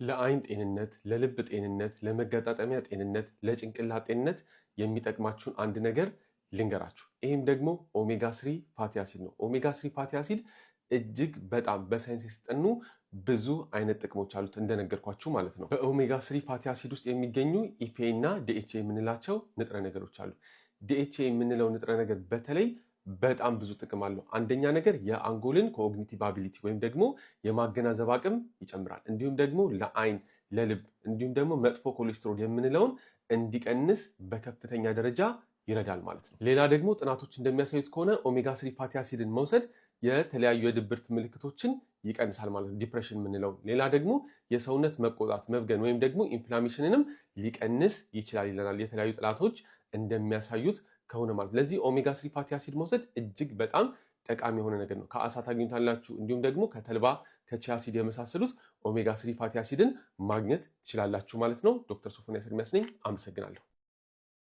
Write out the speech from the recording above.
ለአይን ጤንነት፣ ለልብ ጤንነት፣ ለመገጣጠሚያ ጤንነት፣ ለጭንቅላት ጤንነት የሚጠቅማችሁን አንድ ነገር ልንገራችሁ። ይህም ደግሞ ኦሜጋ 3 ፋቲ አሲድ ነው። ኦሜጋ 3 ፋቲ አሲድ እጅግ በጣም በሳይንስ የተጠኑ ብዙ አይነት ጥቅሞች አሉት እንደነገርኳችሁ ማለት ነው። በኦሜጋ 3 ፋቲ አሲድ ውስጥ የሚገኙ ኢፒኤ እና ዲኤችኤ የምንላቸው ንጥረ ነገሮች አሉ። ዲኤችኤ የምንለው ንጥረ ነገር በተለይ በጣም ብዙ ጥቅም አለው። አንደኛ ነገር የአንጎልን ኮግኒቲቭ አቢሊቲ ወይም ደግሞ የማገናዘብ አቅም ይጨምራል። እንዲሁም ደግሞ ለአይን፣ ለልብ እንዲሁም ደግሞ መጥፎ ኮሌስትሮል የምንለውን እንዲቀንስ በከፍተኛ ደረጃ ይረዳል ማለት ነው። ሌላ ደግሞ ጥናቶች እንደሚያሳዩት ከሆነ ኦሜጋ 3 ፋቲ አሲድን መውሰድ የተለያዩ የድብርት ምልክቶችን ይቀንሳል ማለት ነው፣ ዲፕሬሽን የምንለው። ሌላ ደግሞ የሰውነት መቆጣት፣ መብገን ወይም ደግሞ ኢንፍላሜሽንንም ሊቀንስ ይችላል ይለናል የተለያዩ ጥናቶች እንደሚያሳዩት ከሆነ ማለት። ለዚህ ኦሜጋ 3 ፋቲ አሲድ መውሰድ እጅግ በጣም ጠቃሚ የሆነ ነገር ነው። ከአሳ ታገኙታላችሁ፣ እንዲሁም ደግሞ ከተልባ ከቺያ ሲድ የመሳሰሉት ኦሜጋ 3 ፋቲ አሲድን ማግኘት ትችላላችሁ ማለት ነው። ዶክተር ሶፎንያስ ኤርሚያስ ነኝ። አመሰግናለሁ።